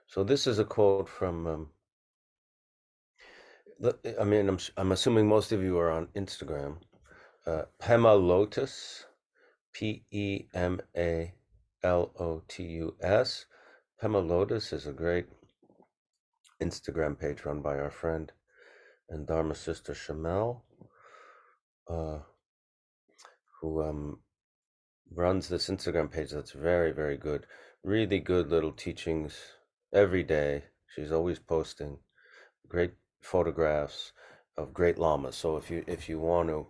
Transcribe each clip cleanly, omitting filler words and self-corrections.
So this is a quote from, I'm assuming most of you are on Instagram. Pema Lotus, Pemalotus. Pema Lotus is a great Instagram page run by our friend and Dharma sister Shamel, who runs this Instagram page that's very, very good. Really good little teachings every day. She's always posting great photographs of great lamas. So if you want to,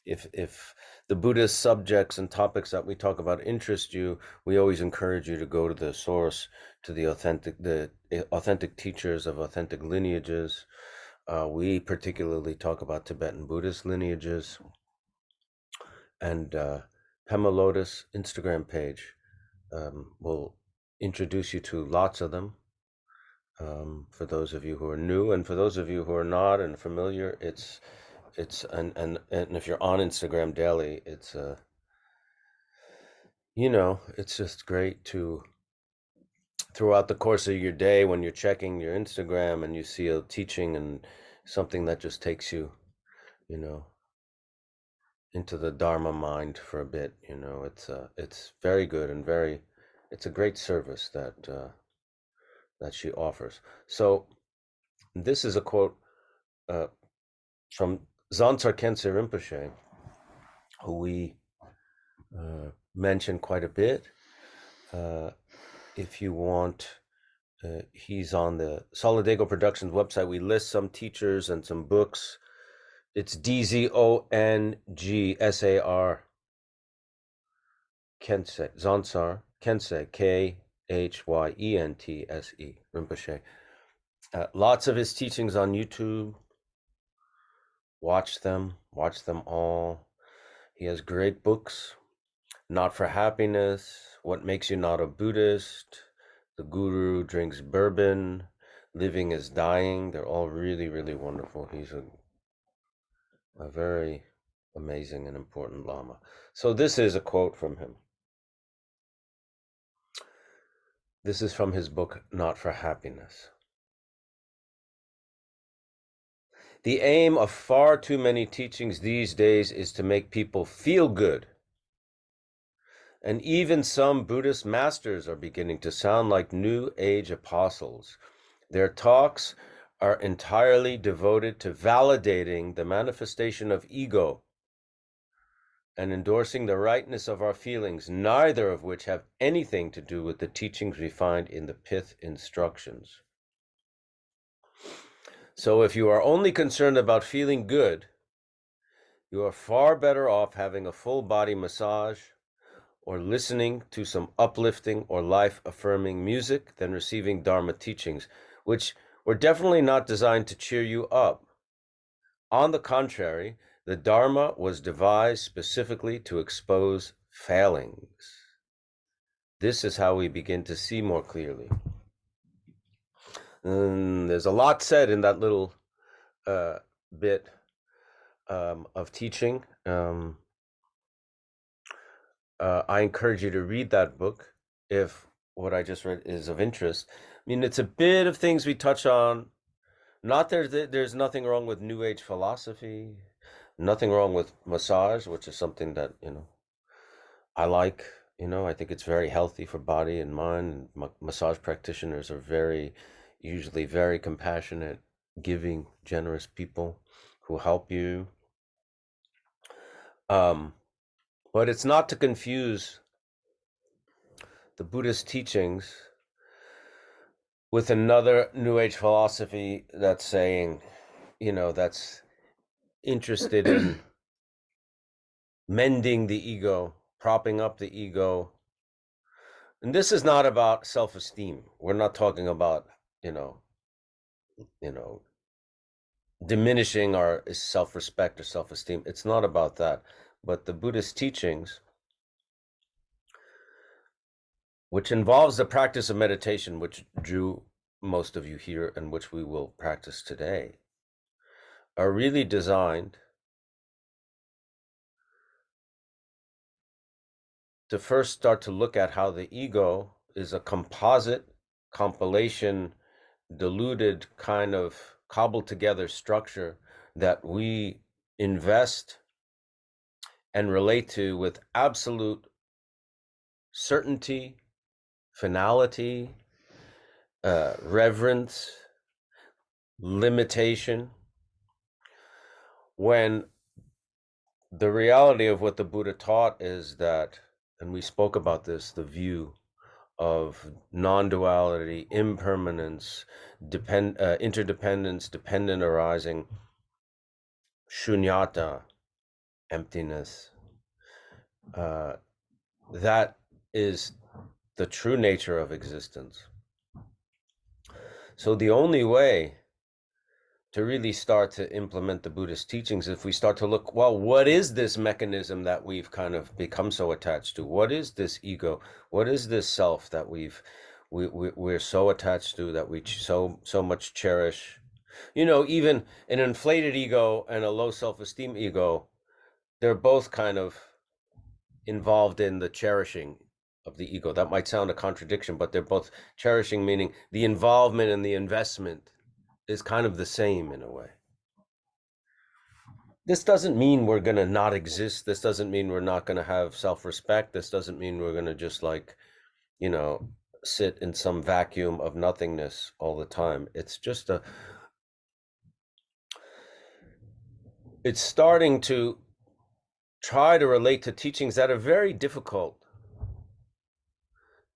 if the Buddhist subjects and topics that we talk about interest you, we always encourage you to go to the source, to the authentic teachers of authentic lineages. We particularly talk about Tibetan Buddhist lineages, and Pema Lotus Instagram page will introduce you to lots of them. For those of you who are new, and for those of you who are not and familiar, it's and if you're on Instagram daily, it's it's just great to, throughout the course of your day, when you're checking your Instagram and you see a teaching and something that just takes you, you know, into the Dharma mind for a bit, it's very good and it's a great service that she offers. So this is a quote uh, from Zantsar Khyentse Rinpoche, who we mention quite a bit. If you want, he's on the Solidago Productions website. We list some teachers and some books. It's DZONGSAR Khyentse, Zantsar Khyentse, Khyentse Rinpoche. Lots of his teachings on YouTube. Watch them all. He has great books. Not for Happiness, What Makes You Not a Buddhist, The Guru Drinks Bourbon, Living is Dying. They're all really, really wonderful. He's a very amazing and important Lama. So this is a quote from him. This is from his book, Not for Happiness. The aim of far too many teachings these days is to make people feel good. And even some Buddhist masters are beginning to sound like New Age apostles. Their talks are entirely devoted to validating the manifestation of ego and endorsing the rightness of our feelings, neither of which have anything to do with the teachings we find in the Pith instructions. So if you are only concerned about feeling good, you are far better off having a full body massage or listening to some uplifting or life-affirming music than receiving Dharma teachings, which were definitely not designed to cheer you up. On the contrary, the Dharma was devised specifically to expose failings. This is how we begin to see more clearly. And there's a lot said in that little bit of teaching. I encourage you to read that book if what I just read is of interest. I mean, it's a bit of things we touch on. Not there's nothing wrong with New Age philosophy, nothing wrong with massage, which is something that, I like. I think it's very healthy for body and mind. And massage practitioners are usually very compassionate, giving, generous people who help you. But it's not to confuse the Buddhist teachings with another New Age philosophy that's saying, that's interested in mending the ego, propping up the ego. And this is not about self-esteem. We're not talking about, you know, you know, diminishing our self-respect or self-esteem. It's not about that. But the Buddhist teachings, which involves the practice of meditation, which drew most of you here and which we will practice today, are really designed to first start to look at how the ego is a composite compilation, diluted, kind of cobbled together structure that we invest and relate to with absolute certainty, finality, reverence, limitation, when the reality of what the Buddha taught is that, and we spoke about this, the view of non-duality, impermanence, interdependence, dependent arising, shunyata, emptiness. That is the true nature of existence. So the only way to really start to implement the Buddhist teachings, if we start to look, well, what is this mechanism that we've kind of become so attached to? What is this ego? What is this self that we're so attached to, that we so much cherish? You know, even an inflated ego and a low self-esteem ego, they're both kind of involved in the cherishing of the ego. That might sound a contradiction, but they're both cherishing, meaning the involvement and the investment is kind of the same in a way. This doesn't mean we're going to not exist. This doesn't mean we're not going to have self-respect. This doesn't mean we're going to just, like, you know, sit in some vacuum of nothingness all the time. It's just it's starting to try to relate to teachings that are very difficult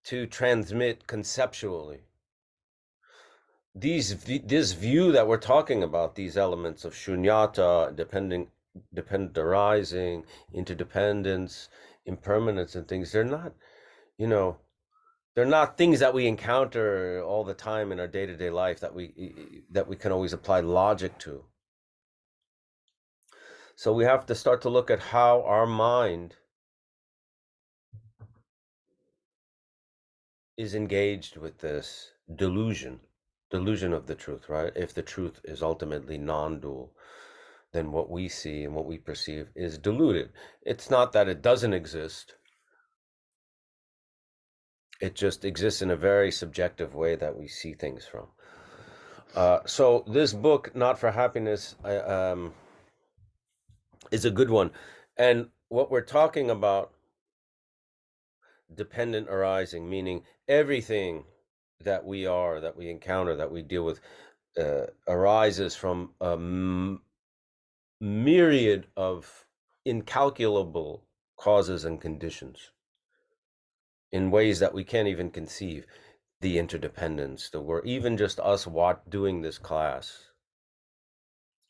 to transmit conceptually. This view that we're talking about, these elements of shunyata, dependent arising, interdependence, impermanence, and things, they're not, you know, they're not things that we encounter all the time in our day-to-day life that we can always apply logic to. So we have to start to look at how our mind is engaged with this delusion of the truth, right? If the truth is ultimately non-dual, then what we see and what we perceive is diluted. It's not that it doesn't exist. It just exists in a very subjective way that we see things from. So this book, Not for Happiness, is a good one. And what we're talking about, dependent arising, meaning everything that we are, that we encounter, that we deal with, arises from a myriad of incalculable causes and conditions in ways that we can't even conceive. The interdependence, the work, even just us doing this class,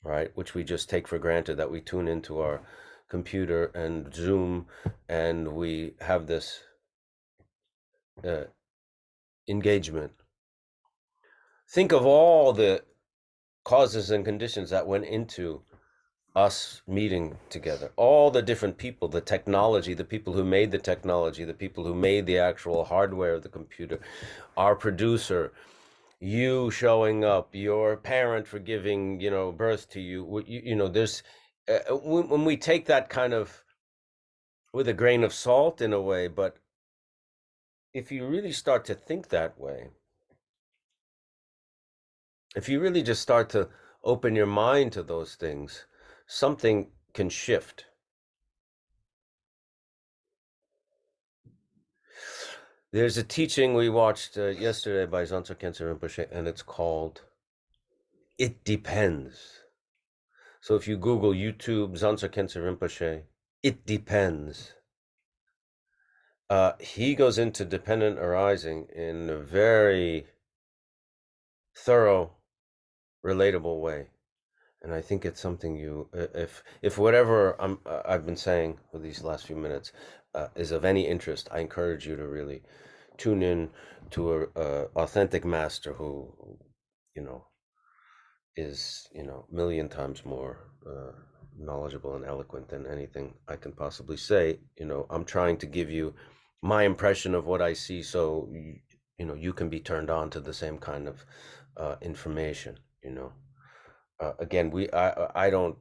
right, which we just take for granted, that we tune into our computer and Zoom and we have this engagement. Think of all the causes and conditions that went into us meeting together, all the different people, the technology, the people who made the technology, the people who made the actual hardware of the computer, our producer, you showing up, your parent for giving, birth to you. There's when we take that kind of with a grain of salt in a way, but if you really start to think that way, if you really just start to open your mind to those things, something can shift. There's a teaching we watched yesterday by Zanzo Khyentse Rinpoche, and it's called It Depends. So if you Google YouTube Zanzo Khyentse Rinpoche, It Depends, he goes into dependent arising in a very thorough, relatable way. And I think it's something if whatever I've been saying for these last few minutes is of any interest, I encourage you to really tune in to a authentic master who, is, a million times more knowledgeable and eloquent than anything I can possibly say. I'm trying to give you my impression of what I see, so you can be turned on to the same kind of information. Again, I don't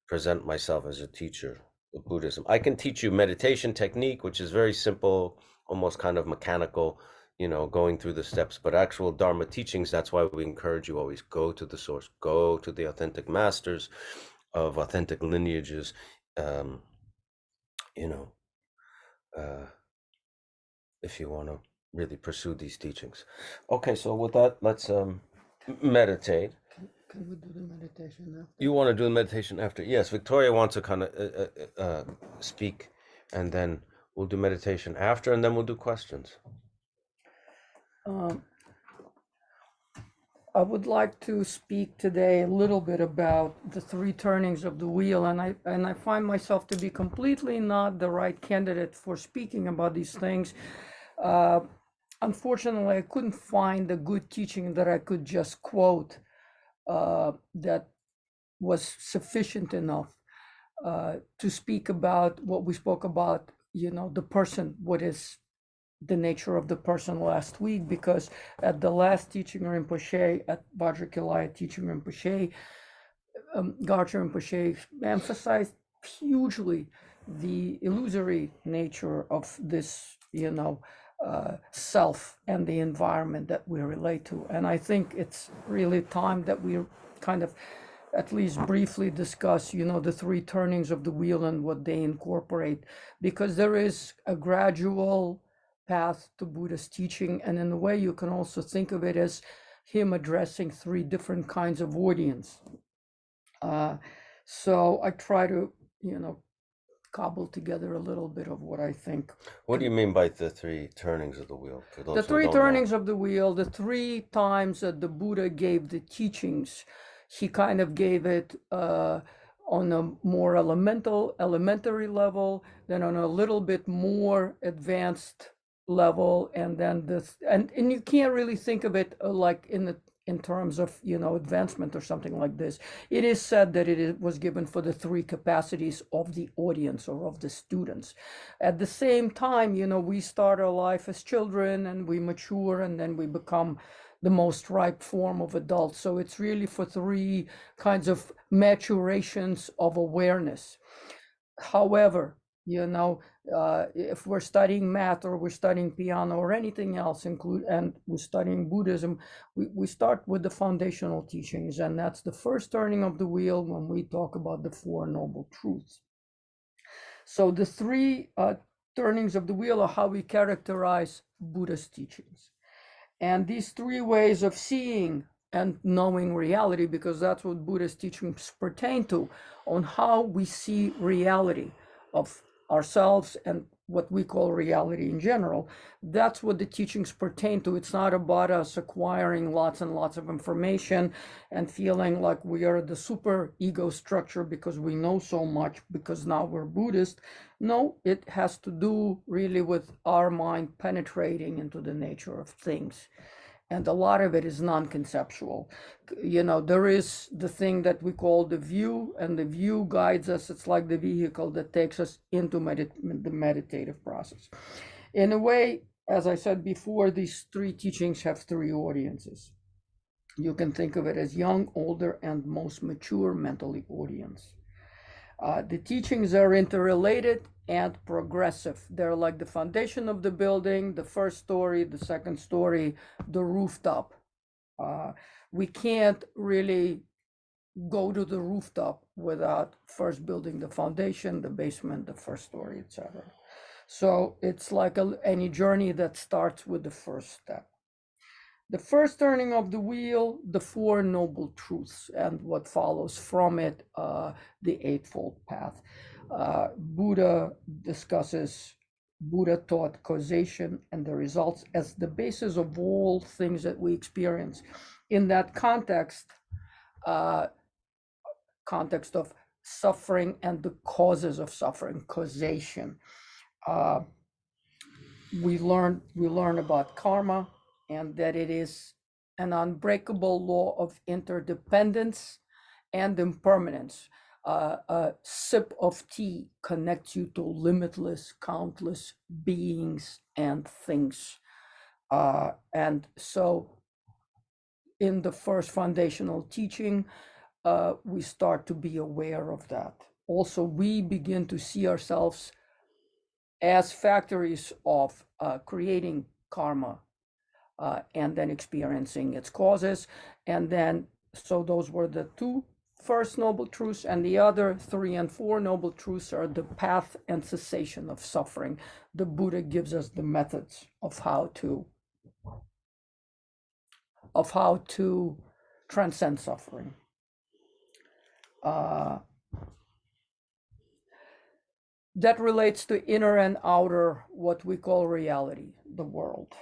present myself as a teacher of Buddhism. I can teach you meditation technique, which is very simple, almost kind of mechanical, going through the steps. But actual Dharma teachings, that's why we encourage you always go to the source, go to the authentic masters of authentic lineages, um, you know, uh, if you want to really pursue these teachings. Okay, so with that, let's meditate. Can we do the meditation after? You want to do the meditation after? Yes, Victoria wants to kind of speak, and then we'll do meditation after, and then we'll do questions. I would like to speak today a little bit about the three turnings of the wheel, and I find myself to be completely not the right candidate for speaking about these things. Unfortunately, I couldn't find a good teaching that I could just quote that was sufficient enough to speak about what we spoke about, the person, what is the nature of the person last week, because at the last teaching Rinpoche, at Vajrakalaya teaching Rinpoche, Garchen Rinpoche emphasized hugely the illusory nature of this, self and the environment that we relate to. And I think it's really time that we kind of at least briefly discuss, the three turnings of the wheel and what they incorporate, because there is a gradual path to Buddha's teaching. And in a way, you can also think of it as him addressing three different kinds of audience. So I try to, cobble together a little bit of what I think. What do you mean by the three turnings of the wheel? For those The who three don't turnings know. of the wheel, the three times that the Buddha gave the teachings, he kind of gave it on a more elementary level, then on a little bit more advanced level, and then this, and you can't really think of it like in terms of advancement or something like this. It is said that was given for the three capacities of the audience or of the students. At the same time, we start our life as children and we mature and then we become the most ripe form of adults. So it's really for three kinds of maturations of awareness. However, if we're studying math or we're studying piano or anything else, and we're studying Buddhism, we start with the foundational teachings, and that's the first turning of the wheel when we talk about the Four Noble Truths. So the three turnings of the wheel are how we characterize Buddha's teachings. And these three ways of seeing and knowing reality, because that's what Buddha's teachings pertain to, on how we see reality of ourselves and what we call reality in general. That's what the teachings pertain to. It's not about us acquiring lots and lots of information and feeling like we are the super ego structure because we know so much because now we're Buddhist. No, it has to do really with our mind penetrating into the nature of things. And a lot of it is non-conceptual. There is the thing that we call the view, and the view guides us. It's like the vehicle that takes us into the meditative process. In a way, as I said before, these three teachings have three audiences. You can think of it as young, older, and most mature mentally audience. The teachings are interrelated and progressive. They're like the foundation of the building, the first story, the second story, the rooftop. We can't really go to the rooftop without first building the foundation, the basement, the first story, etc. So it's like any journey that starts with the first step. The first turning of the wheel, the Four Noble Truths, and what follows from it, the Eightfold Path. Buddha taught causation and the results as the basis of all things that we experience. In that context of suffering and the causes of suffering, causation. We learn about karma, and that it is an unbreakable law of interdependence and impermanence. A sip of tea connects you to limitless, countless beings and things. And so in the first foundational teaching, we start to be aware of that. Also, we begin to see ourselves as factories of creating karma and then experiencing its causes. And then, so those were the two first noble truths, and the other 3 and 4 noble truths are the path and cessation of suffering. The Buddha gives us the methods of how to transcend suffering. That relates to inner and outer, what we call reality, the world.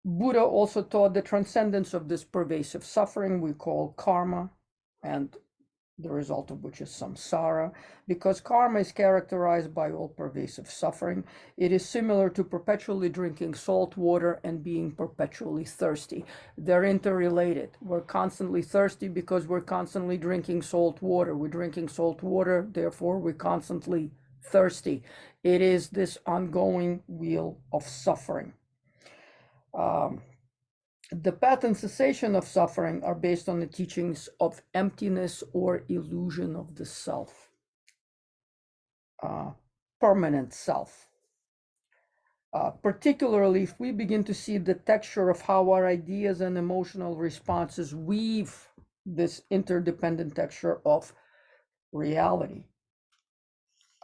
Buddha also taught the transcendence of this pervasive suffering we call karma, and the result of which is samsara. Because karma is characterized by all pervasive suffering, it is similar to perpetually drinking salt water and being perpetually thirsty. They're interrelated. We're constantly thirsty because we're constantly drinking salt water. We're drinking salt water, therefore we're constantly thirsty. It is this ongoing wheel of suffering. The path and cessation of suffering are based on the teachings of emptiness or illusion of the self, permanent self. Particularly if we begin to see the texture of how our ideas and emotional responses weave this interdependent texture of reality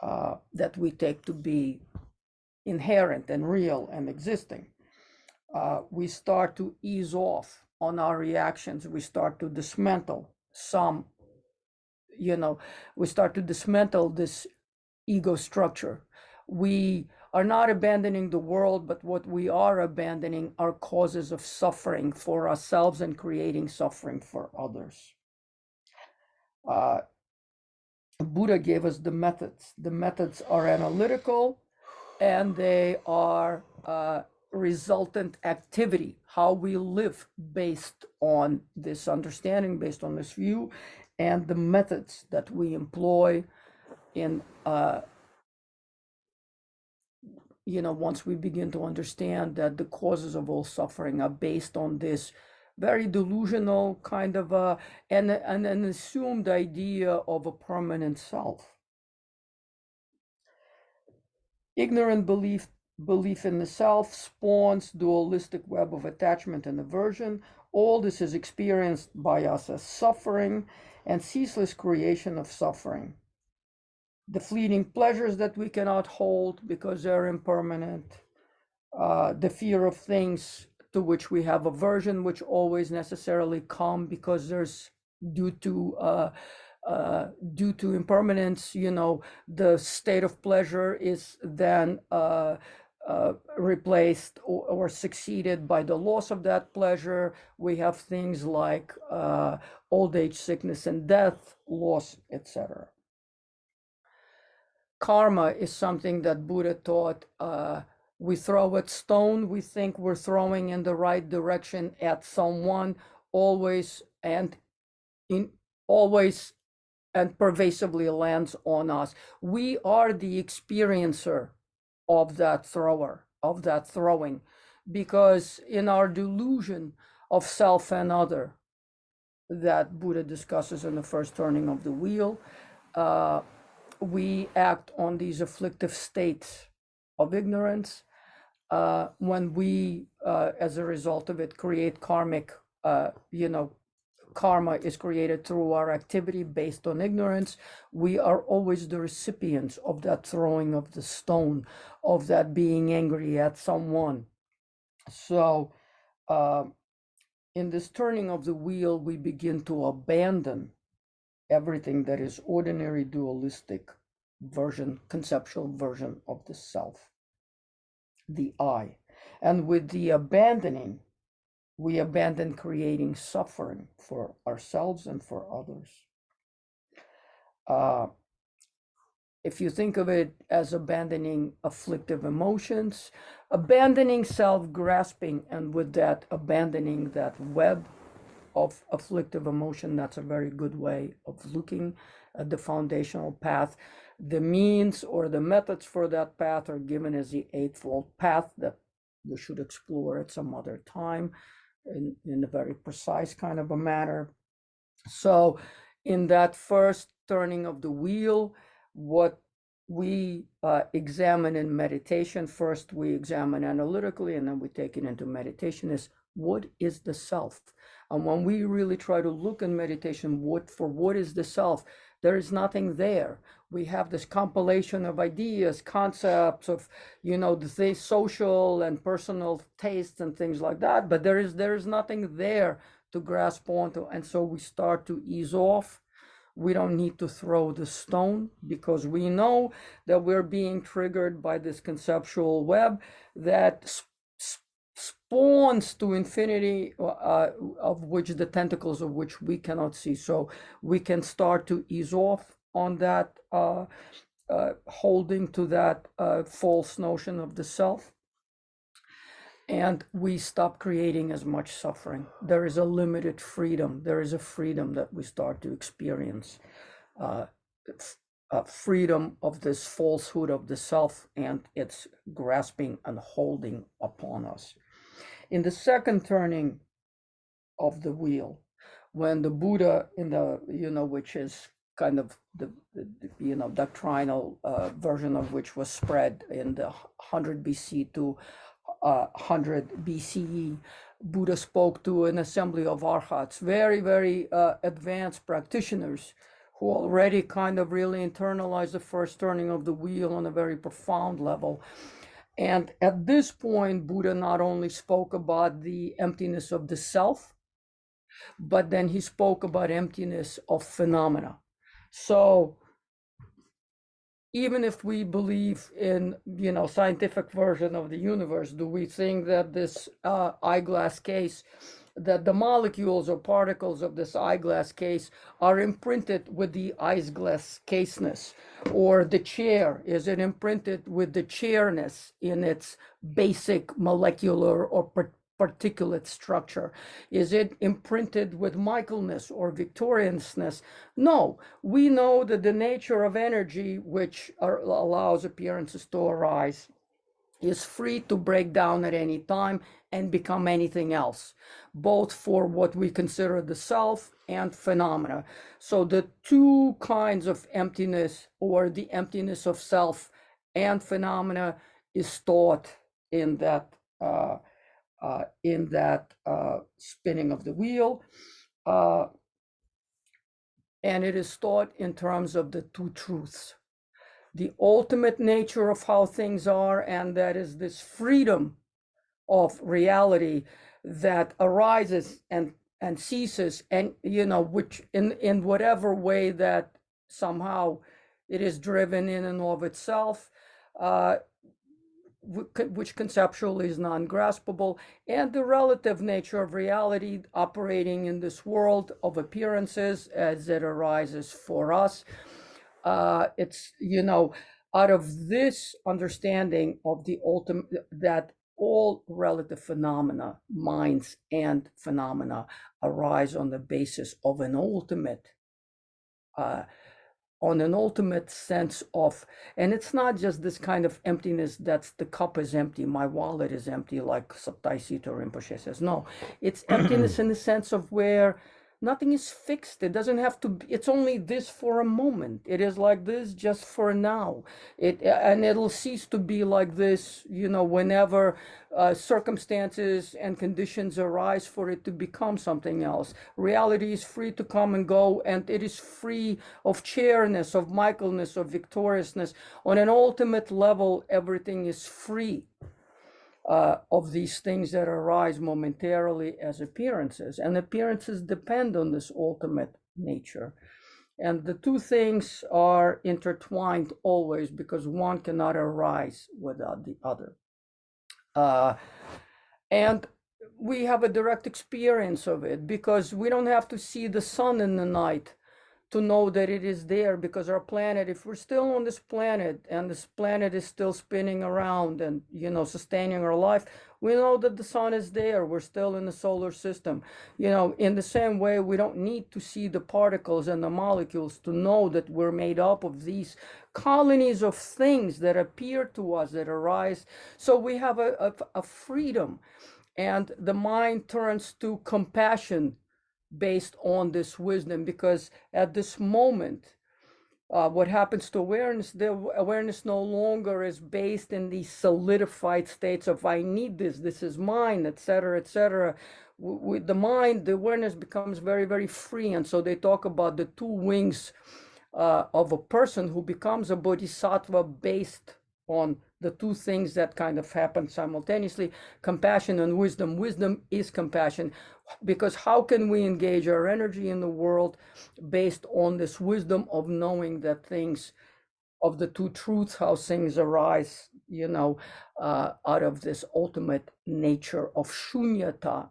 that we take to be inherent and real and existing. We start to ease off on our reactions. We start to dismantle we start to dismantle this ego structure. We are not abandoning the world, but what we are abandoning are causes of suffering for ourselves and creating suffering for others. Buddha gave us the methods. The methods are analytical, and they are resultant activity, how we live based on this understanding, based on this view, and the methods that we employ in once we begin to understand that the causes of all suffering are based on this very delusional kind of and an assumed idea of a permanent self. Ignorant belief in the self spawns dualistic web of attachment and aversion. All this is experienced by us as suffering and ceaseless creation of suffering. The fleeting pleasures that we cannot hold because they're impermanent, the fear of things to which we have aversion, which always necessarily come because there's due to impermanence, the state of pleasure is then replaced or succeeded by the loss of that pleasure. We have things like old age, sickness, and death, loss, etc. Karma is something that Buddha taught. We throw a stone, we think we're throwing in the right direction at someone, always and pervasively lands on us. We are the experiencer of that throwing, because in our delusion of self and other that Buddha discusses in the first turning of the wheel, we act on these afflictive states of ignorance. When we, as a result of it, create karmic, karma is created through our activity based on ignorance. We are always the recipients of that throwing of the stone, of that being angry at someone. So in this turning of the wheel, we begin to abandon everything that is ordinary dualistic version, conceptual version of the self, the I. And with the abandoning, we abandon creating suffering for ourselves and for others. If you think of it as abandoning afflictive emotions, abandoning self-grasping, and with that, abandoning that web of afflictive emotion, that's a very good way of looking at the foundational path. The means or the methods for that path are given as the Eightfold Path that we should explore at some other time in a very precise kind of a manner. So in that first turning of the wheel, what we examine in meditation. First, we examine analytically, and then we take it into meditation, is what is the self? And when we really try to look in meditation, what is the self, there is nothing there. We have this compilation of ideas, concepts of, the social and personal tastes and things like that, but there is nothing there to grasp onto. And so we start to ease off. We don't need to throw the stone, because we know that we're being triggered by this conceptual web that spawns to infinity, of which the tentacles of which we cannot see. So we can start to ease off on that, holding to that false notion of the self, and we stop creating as much suffering. There is a limited freedom. There is a freedom that we start to experience, uh, freedom of this falsehood of the self and its grasping and holding upon us. In the second turning of the wheel, when the Buddha, in the, which is kind of the doctrinal version of which was spread in the 100 BC to 100 BCE, Buddha spoke to an assembly of arhats, very, very advanced practitioners who already kind of really internalized the first turning of the wheel on a very profound level. And at this point, Buddha not only spoke about the emptiness of the self, but then he spoke about emptiness of phenomena. So even if we believe in, scientific version of the universe, do we think that this eyeglass case, that the molecules or particles of this eyeglass case are imprinted with the eyeglass caseness? Or the chair, is it imprinted with the chairness in its basic molecular or particulate structure? Is it imprinted with Michaelness or Victoriansness? No, we know that the nature of energy, which allows appearances to arise, is free to break down at any time and become anything else, both for what we consider the self and phenomena. So the two kinds of emptiness, or the emptiness of self and phenomena, is taught in that spinning of the wheel. And it is taught in terms of the two truths, the ultimate nature of how things are, and that is this freedom of reality that arises and ceases, and which in whatever way that somehow it is driven in and of itself, which conceptually is non-graspable, and the relative nature of reality operating in this world of appearances as it arises for us. It's, out of this understanding of the ultimate, that all relative phenomena, minds and phenomena, arise on the basis of an ultimate, on an ultimate sense of, and it's not just this kind of emptiness that's the cup is empty, my wallet is empty, like Sabtai Sito Rinpoche says. No, it's emptiness in the sense of where nothing is fixed. It doesn't have to be, it's only this for a moment. It is like this just for now. And it'll cease to be like this, whenever circumstances and conditions arise for it to become something else. Reality is free to come and go, and it is free of chairness, of Michaelness, of victoriousness. On an ultimate level, everything is free of these things that arise momentarily as appearances. And appearances depend on this ultimate nature. And the two things are intertwined always, because one cannot arise without the other. And we have a direct experience of it, because we don't have to see the sun in the night to know that it is there, because our planet, if we're still on this planet and this planet is still spinning around and sustaining our life, we know that the sun is there. We're still in the solar system. In the same way, we don't need to see the particles and the molecules to know that we're made up of these colonies of things that appear to us, that arise. So we have a freedom, and the mind turns to compassion based on this wisdom, because at this moment What happens to awareness? The awareness no longer is based in these solidified states of I need this, this is mine, etc., etc. With the mind, the awareness becomes very, very free, and so they talk about the two wings of a person who becomes a bodhisattva based on the two things that kind of happen simultaneously, compassion and wisdom. Wisdom is compassion, because how can we engage our energy in the world based on this wisdom of knowing that things, of the two truths, how things arise, out of this ultimate nature of shunyata,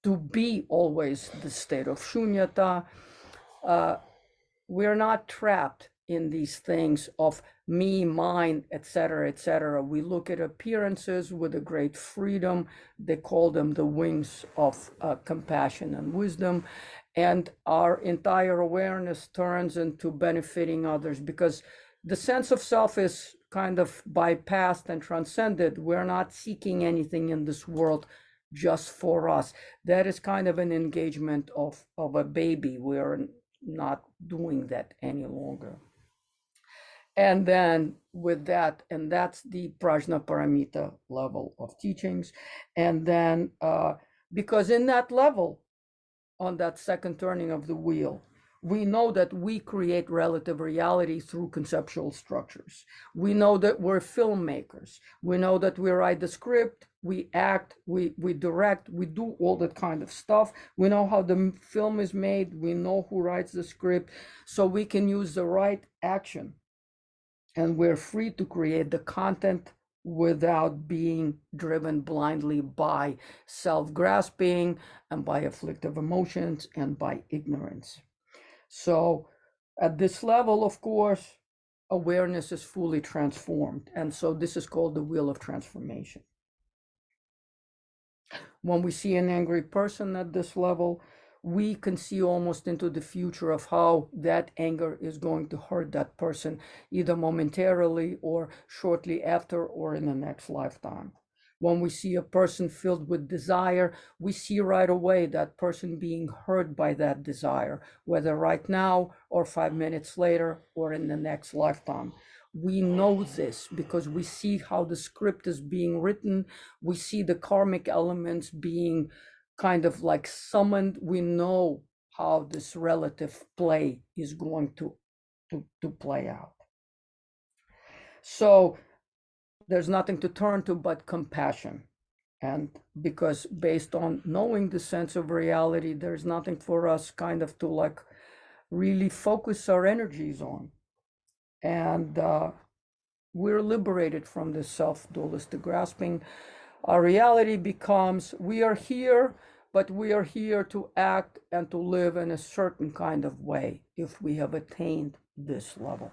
to be always the state of shunyata. We're not trapped in these things of me, mine, etc., etc. We look at appearances with a great freedom. They call them the wings of compassion and wisdom. And our entire awareness turns into benefiting others, because the sense of self is kind of bypassed and transcended. We're not seeking anything in this world just for us. That is kind of an engagement of a baby. We're not doing that any longer. And then with that, and that's the Prajna Paramita level of teachings. And then, because in that level, on that second turning of the wheel, we know that we create relative reality through conceptual structures. We know that we're filmmakers. We know that we write the script, we act, we direct, we do all that kind of stuff. We know how the film is made, we know who writes the script, so we can use the right action. And we're free to create the content without being driven blindly by self-grasping and by afflictive emotions and by ignorance. So at this level, of course, awareness is fully transformed. And so this is called the wheel of transformation. When we see an angry person at this level, we can see almost into the future of how that anger is going to hurt that person, either momentarily or shortly after or in the next lifetime. When we see a person filled with desire, we see right away that person being hurt by that desire, whether right now or 5 minutes later or in the next lifetime. We know this because we see how the script is being written. We see the karmic elements being kind of like summoned. We know how this relative play is going to play out. So there's nothing to turn to but compassion. And because based on knowing the sense of reality, there's nothing for us kind of to like really focus our energies on. And we're liberated from this self-dualistic grasping. Our reality becomes, we are here, but we are here to act and to live in a certain kind of way if we have attained this level.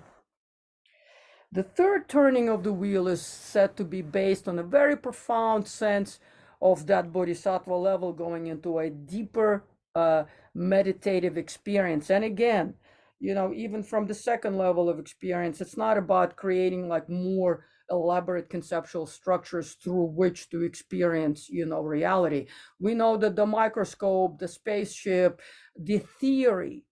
The third turning of the wheel is said to be based on a very profound sense of that bodhisattva level going into a deeper meditative experience. And again, even from the second level of experience, it's not about creating like more elaborate conceptual structures through which to experience, reality. We know that the microscope, the spaceship, the theory,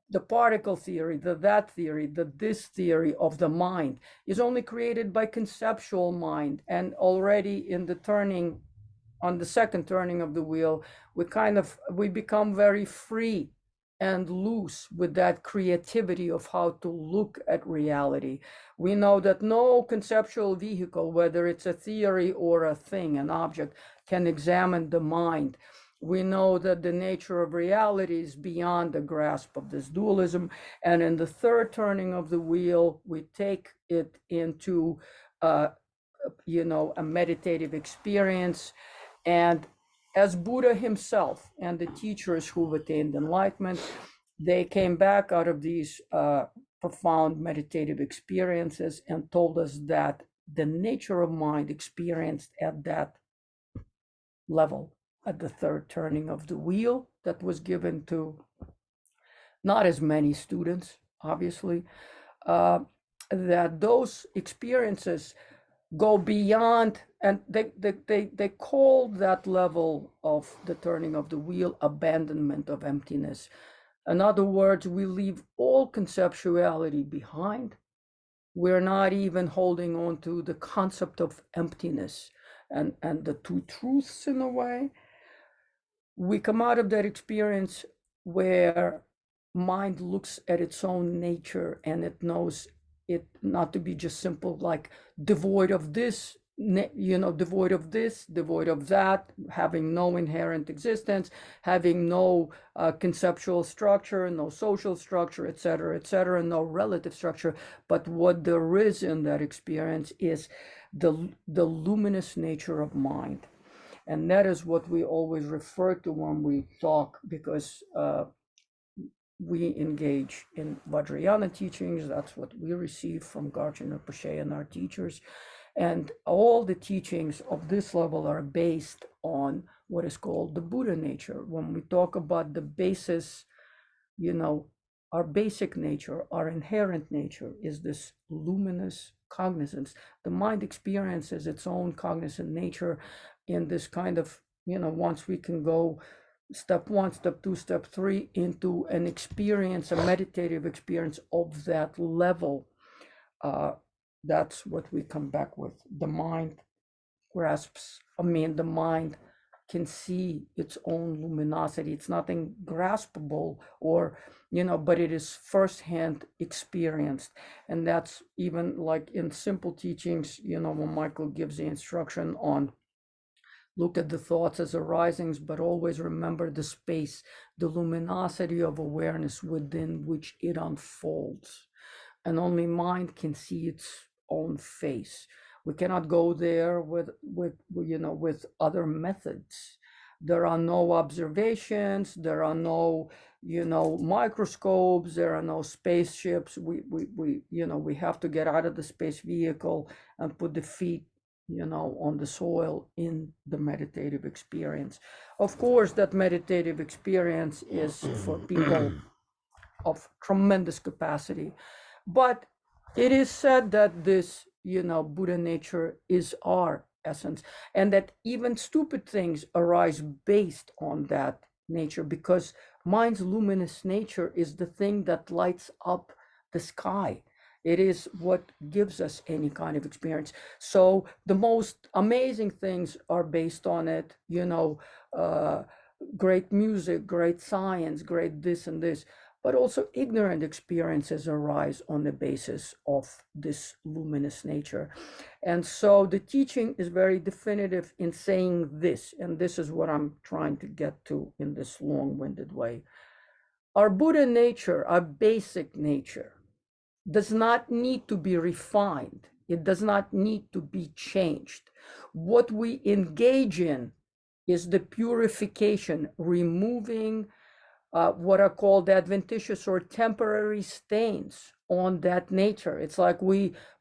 the particle theory, the that theory, the this theory of the mind is only created by conceptual mind. And already in the turning, on the second turning of the wheel, we become very free and loose with that creativity of how to look at reality. We know that no conceptual vehicle, whether it's a theory or a thing, an object, can examine the mind. We know that the nature of reality is beyond the grasp of this dualism. And in the third turning of the wheel, we take it into, a meditative experience. And as Buddha himself and the teachers who've attained enlightenment, they came back out of these profound meditative experiences and told us that the nature of mind experienced at that level, at the third turning of the wheel, that was given to not as many students, obviously, that those experiences go beyond, and they call that level of the turning of the wheel abandonment of emptiness. In other words, we leave all conceptuality behind. We're not even holding on to the concept of emptiness and the two truths in a way. We come out of that experience where mind looks at its own nature and it knows it not to be just simple, like devoid of this, devoid of this, devoid of that, having no inherent existence, having no conceptual structure, no social structure, etc., no relative structure. But what there is in that experience is the luminous nature of mind. And that is what we always refer to when we talk, because we engage in Vajrayana teachings. That's what we receive from Garchen Rinpoche and our teachers. And all the teachings of this level are based on what is called the Buddha nature. When we talk about the basis, you know, our basic nature, our inherent nature is this luminous cognizance. The mind experiences its own cognizant nature in this kind of, once we can go step one, step two, step three into an experience, a meditative experience of that level, that's what we come back with. The mind the mind can see its own luminosity. It's nothing graspable or, but it is firsthand experienced. And that's even like in simple teachings, when Michael gives the instruction on look at the thoughts as arisings, but always remember the space, the luminosity of awareness within which it unfolds. And only mind can see its own face. We cannot go there with other methods. There are no observations, there are no microscopes, there are no spaceships. We have to get out of the space vehicle and put the feet on the soil in the meditative experience. Of course, that meditative experience is for people of tremendous capacity. But it is said that this, Buddha nature is our essence, and that even stupid things arise based on that nature, because mind's luminous nature is the thing that lights up the sky. It is what gives us any kind of experience. So the most amazing things are based on it, great music, great science, great this and this, but also ignorant experiences arise on the basis of this luminous nature. And so the teaching is very definitive in saying this, and this is what I'm trying to get to in this long-winded way. Our Buddha nature, our basic nature, does not need to be refined. It does not need to be changed. What we engage in is the purification, removing what are called adventitious or temporary stains on that nature. It's like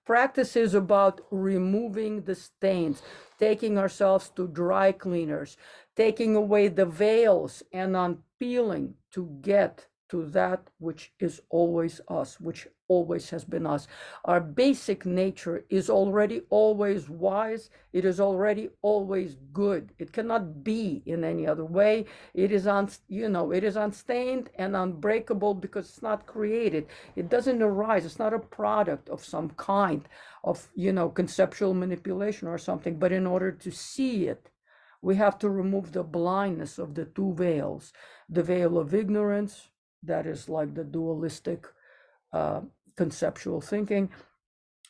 practice is about removing the stains, taking ourselves to dry cleaners, taking away the veils and unpeeling to get to that which is always us, which always has been us. Our basic nature is already always wise. It is already always good. It cannot be in any other way. It is it is unstained and unbreakable because it's not created. It doesn't arise. It's not a product of some kind of, conceptual manipulation or something. But in order to see it, we have to remove the blindness of the two veils, the veil of ignorance, that is like the dualistic conceptual thinking,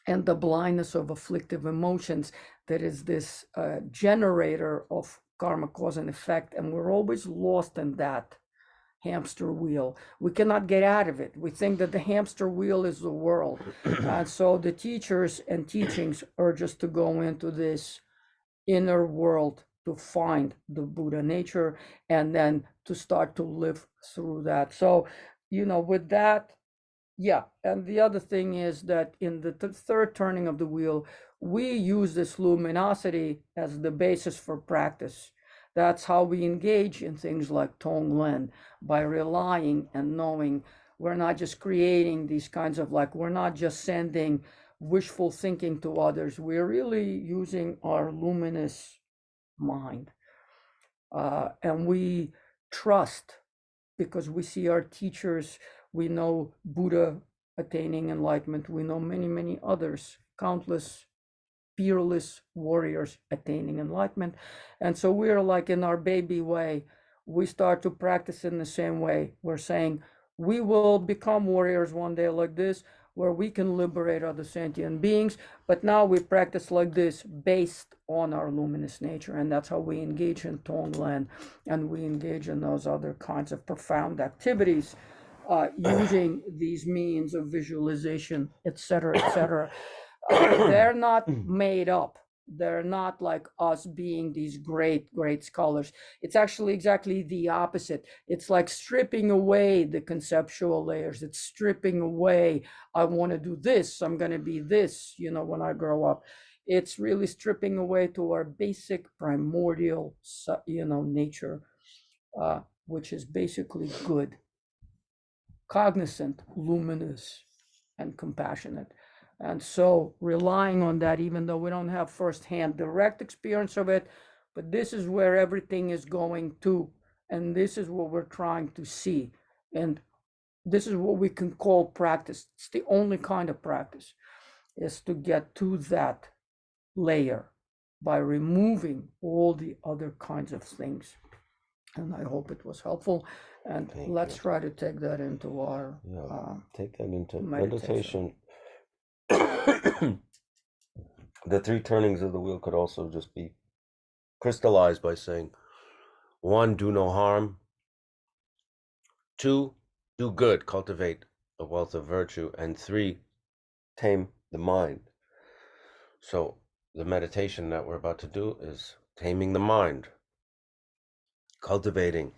and the blindness of afflictive emotions, that is this generator of karma, cause and effect. And we're always lost in that hamster wheel. We cannot get out of it. We think that the hamster wheel is the world. And so the teachers and teachings urge us to go into this inner world to find the Buddha nature and then to start to live through that. So, with that, yeah. And the other thing is that in the third turning of the wheel, we use this luminosity as the basis for practice. That's how we engage in things like Tonglen, by relying and knowing. We're not just creating these kinds of we're not just sending wishful thinking to others. We're really using our luminous mind. And we trust because we see our teachers, we know Buddha attaining enlightenment, we know many, many others, countless fearless warriors attaining enlightenment. And so we're like in our baby way, we start to practice in the same way. We're saying we will become warriors one day like this, where we can liberate other sentient beings. But now we practice like this based on our luminous nature. And that's how we engage in Tonglen and we engage in those other kinds of profound activities. Using these means of visualization, etc., etc. They're not made up. They're not like us being these great, great scholars. It's actually exactly the opposite. It's like stripping away the conceptual layers. It's stripping away, I want to do this, I'm going to be this, when I grow up. It's really stripping away to our basic primordial, nature, which is basically good, cognizant, luminous, and compassionate. And so relying on that, even though we don't have firsthand direct experience of it, but this is where everything is going to, and this is what we're trying to see. And this is what we can call practice. It's the only kind of practice, is to get to that layer by removing all the other kinds of things. And I hope it was helpful. And let's try to take that into our take that into meditation. meditation. The three turnings of the wheel could also just be crystallized by saying, 1, do no harm. 2, do good, cultivate a wealth of virtue. And 3, tame the mind. So the meditation that we're about to do is taming the mind, cultivating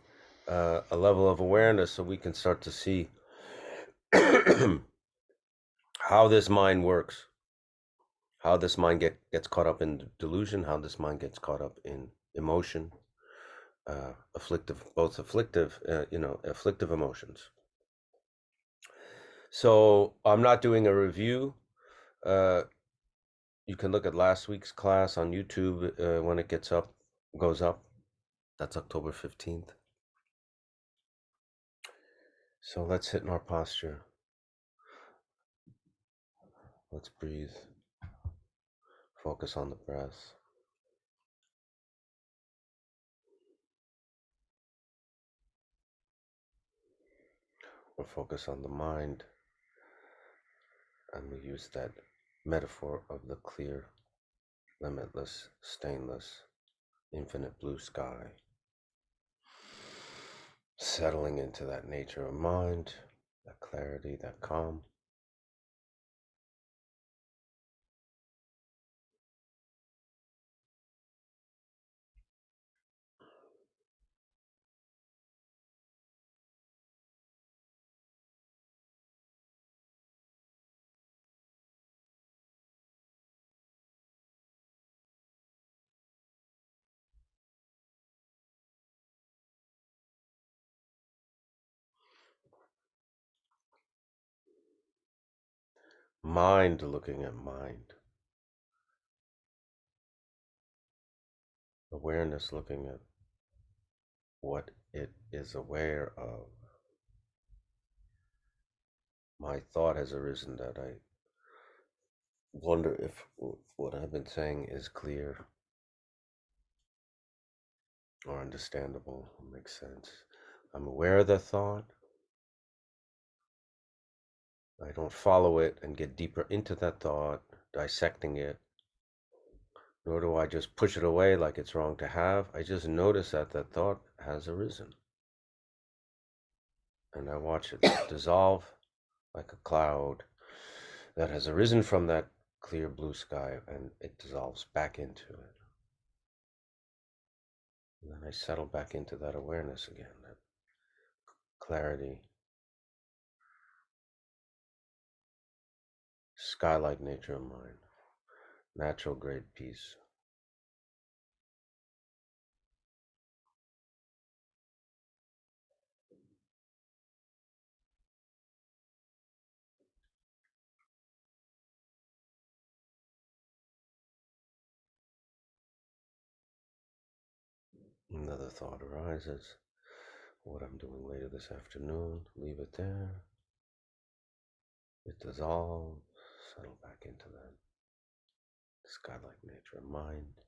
a level of awareness so we can start to see how this mind works, how this mind gets caught up in delusion, how this mind gets caught up in emotion, afflictive emotions. So I'm not doing a review. You can look at last week's class on YouTube when it goes up. That's October 15th. So let's hit in our posture. Let's breathe. Focus on the breath. Or focus on the mind. And we use that metaphor of the clear, limitless, stainless, infinite blue sky. Settling into that nature of mind, that clarity, that calm. Mind looking at mind. Awareness looking at what it is aware of. My thought has arisen that I wonder if what I've been saying is clear or understandable, makes sense. I'm aware of the thought. I don't follow it and get deeper into that thought, dissecting it, nor do I just push it away like it's wrong to have. I just notice that that thought has arisen. And I watch it dissolve like a cloud that has arisen from that clear blue sky, and it dissolves back into it. And then I settle back into that awareness again, that clarity, sky-like nature of mind, natural great peace. Another thought arises. what I'm doing later this afternoon. Leave it there. It dissolves. Settle back into that sky-like nature of mind.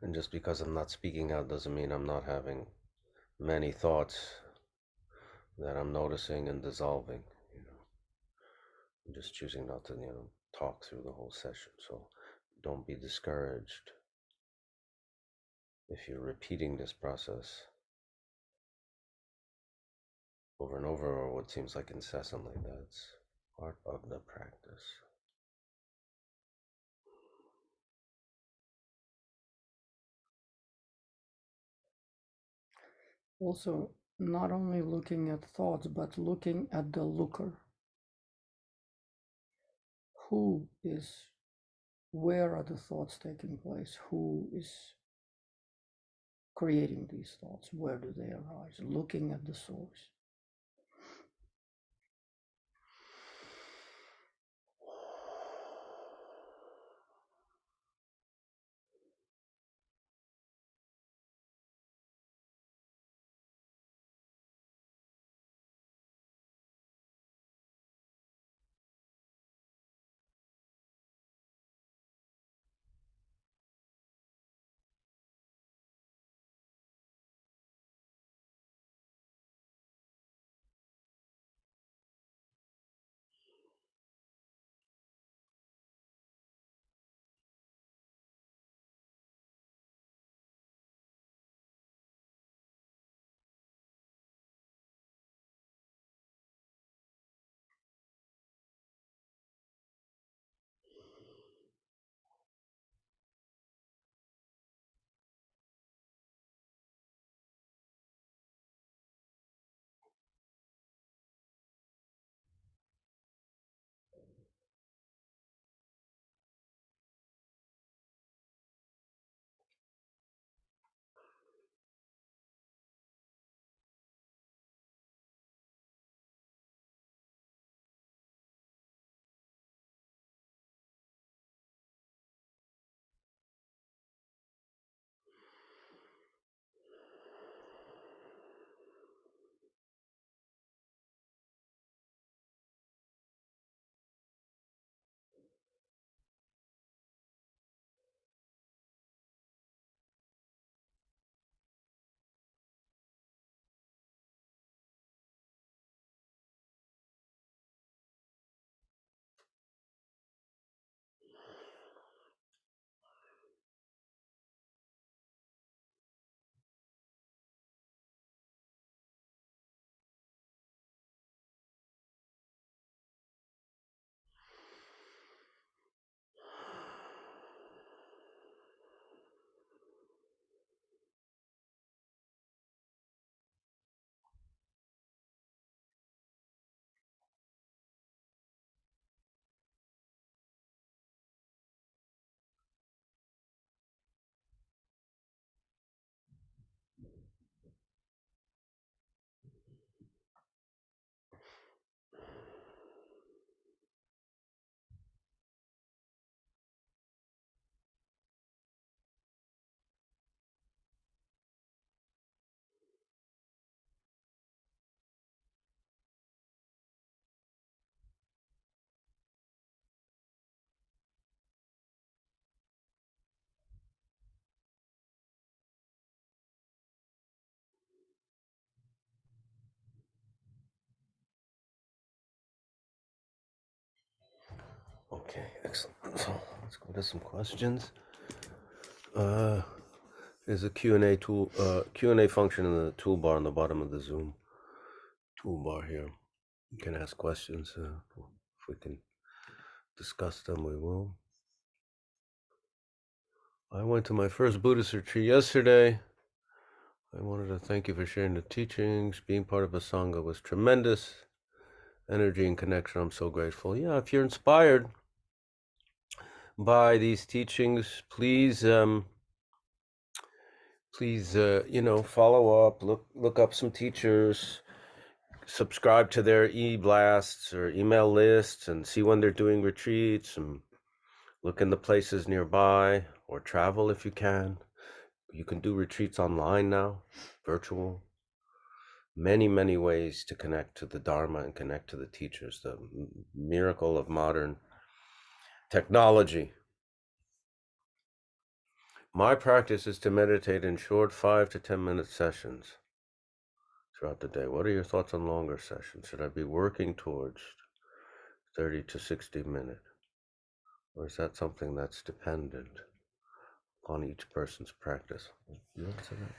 And just because I'm not speaking out doesn't mean I'm not having many thoughts that I'm noticing and dissolving. I'm just choosing not to, talk through the whole session. So don't be discouraged if you're repeating this process over and over, or what seems like incessantly. That's part of the practice. Also, not only looking at thoughts, but looking at the looker. Who is, where are the thoughts taking place? Who is creating these thoughts? Where do they arise? Looking at the source. Okay, excellent. So let's go to some questions. There's a Q&A tool, Q&A function in the toolbar on the bottom of the Zoom toolbar here. You can ask questions. If we can discuss them, we will. I went to my first Buddhist retreat yesterday. I wanted to thank you for sharing the teachings. Being part of a Sangha was tremendous. Energy and connection, I'm so grateful. Yeah, if you're inspired by these teachings, please follow up, look up some teachers, subscribe to their e-blasts or email lists and see when they're doing retreats, and look in the places nearby, or travel if you can. You can do retreats online now, virtual. Many ways to connect to the Dharma and connect to the teachers, the miracle of modern technology. My practice is to meditate in short 5 to 10 minute sessions throughout the day. What are your thoughts on longer sessions? Should I be working towards 30 to 60 minutes? Or is that something that's dependent on each person's practice? You answer that.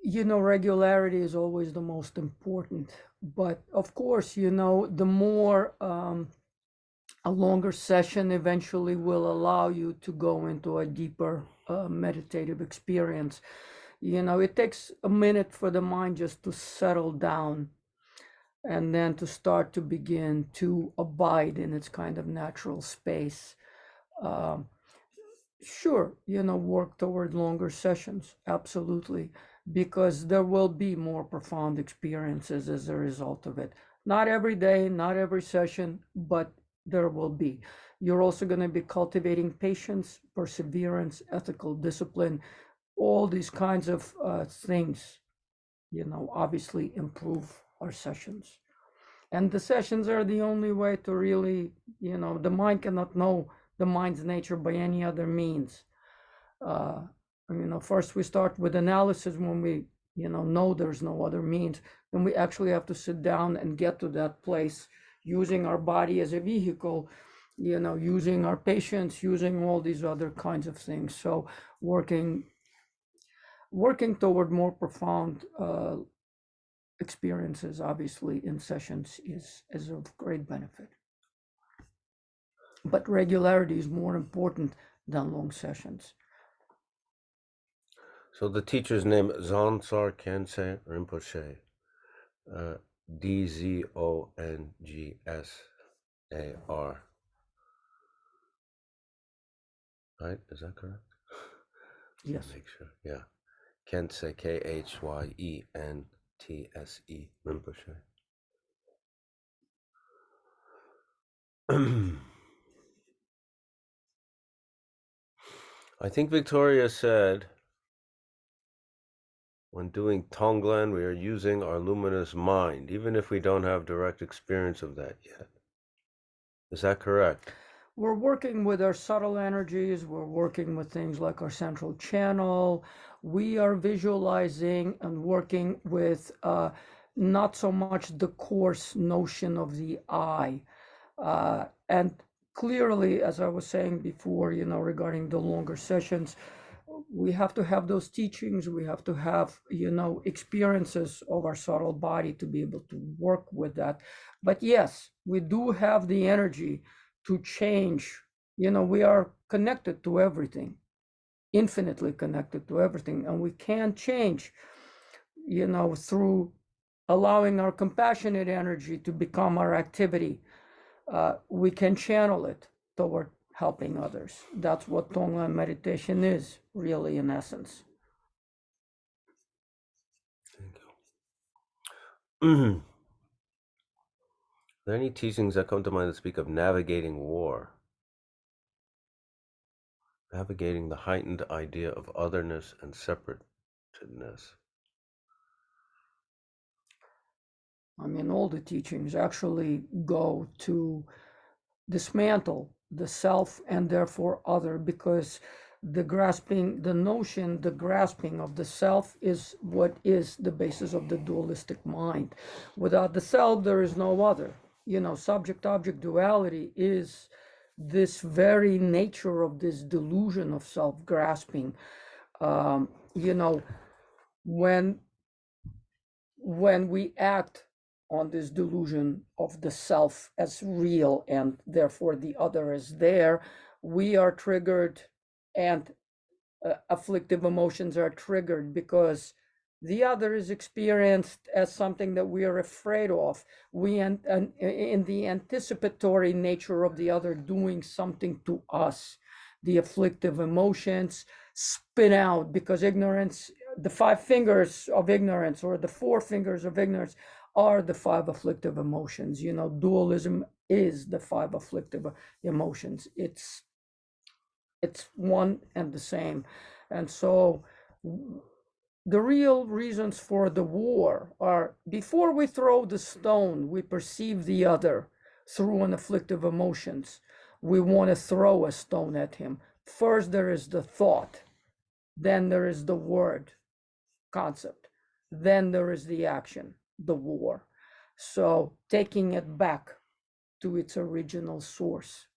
Regularity is always the most important. But of course, the more a longer session eventually will allow you to go into a deeper meditative experience. It takes a minute for the mind just to settle down and then to start to begin to abide in its kind of natural space. Um, Sure, work toward longer sessions, absolutely, because there will be more profound experiences as a result of it. Not every day, not every session, but there will be. You're also going to be cultivating patience, perseverance, ethical discipline, all these kinds of things, obviously improve our sessions. And the sessions are the only way to really, the mind cannot know the mind's nature by any other means. uh, First we start with analysis when we, know there's no other means. Then we actually have to sit down and get to that place using our body as a vehicle, using our patience, using all these other kinds of things. So working toward more profound experiences, obviously, in sessions is of great benefit. But regularity is more important than long sessions. So the teacher's name, Zonsar Khyentse Rinpoche, Dzongsar, right? Is that correct? Yes. Make sure. Yeah. Khyentse, Khyentse Rinpoche. I think Victoria said, when doing Tonglen, we are using our luminous mind, even if we don't have direct experience of that yet. Is that correct? We're working with our subtle energies. We're working with things like our central channel. We are visualizing and working with not so much the coarse notion of the I. And clearly, as I was saying before, regarding the longer sessions, we have to have those teachings. We have to have, experiences of our subtle body to be able to work with that. But yes, we do have the energy to change. We are connected to everything, infinitely connected to everything, and we can change, through allowing our compassionate energy to become our activity. We can channel it toward helping others. That's what Tonglen meditation is, really, in essence. Thank you. Are there any teachings that come to mind that speak of navigating war? Navigating the heightened idea of otherness and separatedness. All the teachings actually go to dismantle the self and therefore other, because the grasping of the self is what is the basis of the dualistic mind. Without the self, there is no other. subject-object duality is this very nature of this delusion of self-grasping. Um, you know, when when we act on this delusion of the self as real and therefore the other is there, we are triggered, and afflictive emotions are triggered because the other is experienced as something that we are afraid of. We in the anticipatory nature of the other doing something to us, the afflictive emotions spin out because ignorance, the five fingers of ignorance or the four fingers of ignorance are the five afflictive emotions. Dualism is the five afflictive emotions. It's one and the same. And so the real reasons for the war are, before we throw the stone, we perceive the other through an afflictive emotions. We want to throw a stone at him. First, there is the thought, then there is the word concept, then there is the action, the war. So taking it back to its original source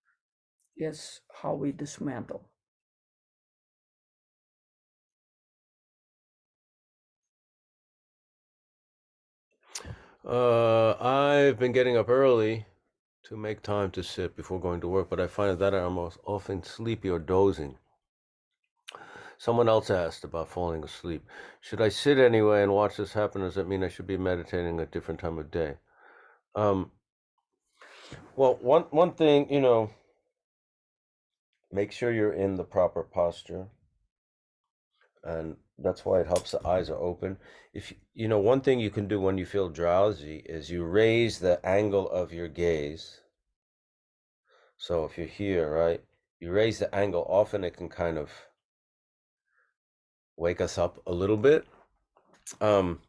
is how we dismantle. I've been getting up early to make time to sit before going to work, but I find that I'm often sleepy or dozing. Someone else asked about falling asleep. Should I sit anyway and watch this happen? Does that mean I should be meditating at a different time of day? Um, well, one thing, make sure you're in the proper posture, and that's why it helps the eyes are open. If one thing you can do when you feel drowsy is you raise the angle of your gaze. So if you're here, right, you raise the angle. Often it can kind of wake us up a little bit. Um,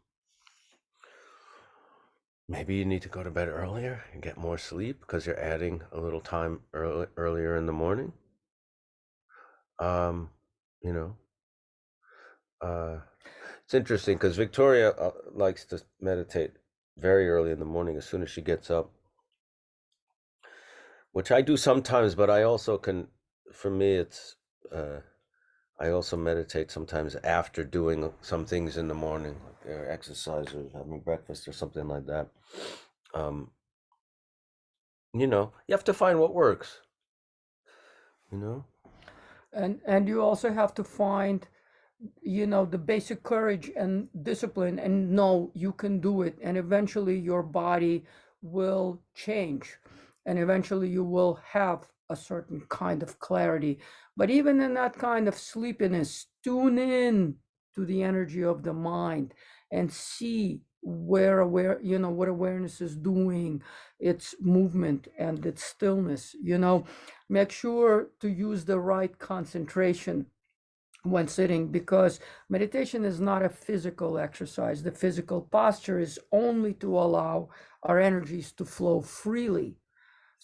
Maybe you need to go to bed earlier and get more sleep because you're adding a little time earlier in the morning. Um, you know, it's interesting because Victoria likes to meditate very early in the morning as soon as she gets up, which I do sometimes, but I also can, for me, I also meditate sometimes after doing some things in the morning, like exercise or having breakfast or something like that. Um, you have to find what works, you know? And you also have to find the basic courage and discipline and know you can do it, and eventually your body will change, and eventually you will have a certain kind of clarity. But even in that kind of sleepiness, tune in to the energy of the mind and see what awareness is doing, its movement and its stillness. Make sure to use the right concentration when sitting, because meditation is not a physical exercise. The physical posture is only to allow our energies to flow freely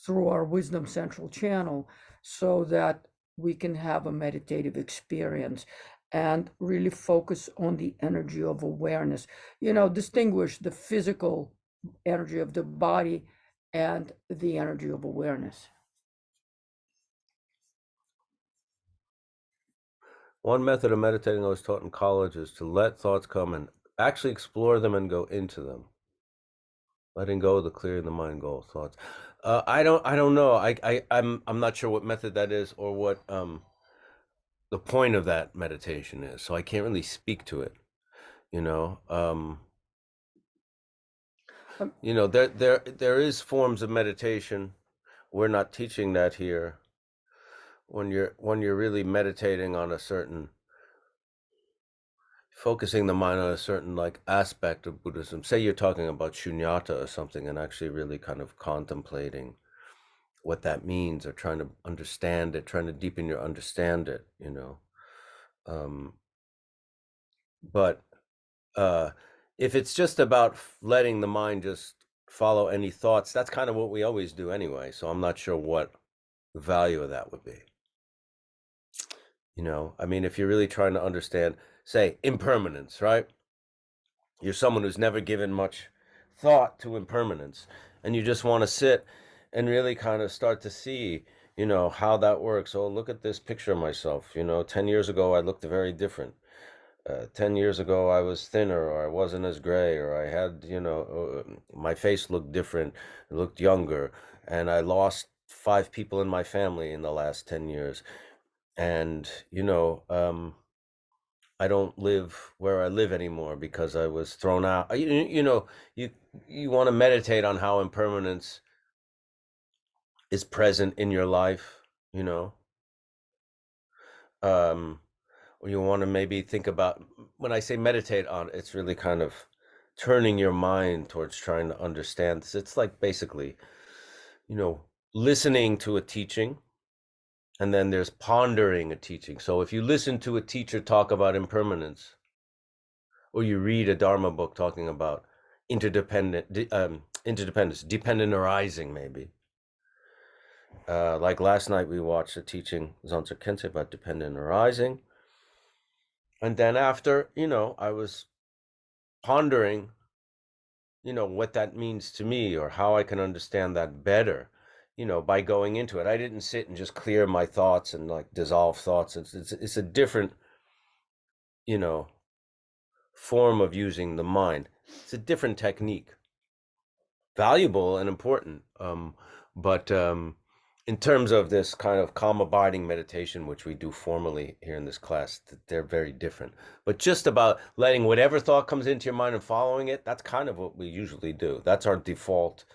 through our wisdom central channel so that we can have a meditative experience and really focus on the energy of awareness. Distinguish the physical energy of the body and the energy of awareness. One method of meditating I was taught in college is to let thoughts come and actually explore them and go into them. Letting go of the clearing the mind goal thoughts. I don't know. I'm not sure what method that is or what the point of that meditation is. So I can't really speak to it. You know, um, there is forms of meditation. We're not teaching that here. When you're really meditating on a certain, focusing the mind on a certain like aspect of Buddhism. Say you're talking about shunyata or something, and actually really kind of contemplating what that means or trying to understand it, trying to deepen your understand it. Um, but if it's just about letting the mind just follow any thoughts, that's kind of what we always do anyway. So I'm not sure what the value of that would be. I mean, if you're really trying to understand, say, impermanence, right? You're someone who's never given much thought to impermanence, and you just want to sit and really kind of start to see, how that works. Oh, look at this picture of myself. 10 years ago, I looked very different. 10 years ago, I was thinner, or I wasn't as gray, or I had, my face looked different, it looked younger, and I lost 5 people in my family in the last 10 years. And, I don't live where I live anymore because I was thrown out. You you want to meditate on how impermanence is present in your life, you know. Um, or you want to maybe think about, when I say meditate on, it's really kind of turning your mind towards trying to understand this. It's like basically, you know, listening to a teaching, and then there's pondering a teaching. So if you listen to a teacher talk about impermanence, or you read a Dharma book talking about interdependence, dependent arising, maybe. Like last night, we watched a teaching, Zanzer Kensei, about dependent arising. And then after, I was pondering, what that means to me, or how I can understand that better, by going into it. I didn't sit and just clear my thoughts and like dissolve thoughts. It's a different, you know, form of using the mind. It's a different technique, valuable and important. But in terms of this kind of calm abiding meditation, which we do formally here in this class, they're very different. But just about letting whatever thought comes into your mind and following it, that's kind of what we usually do. That's our default.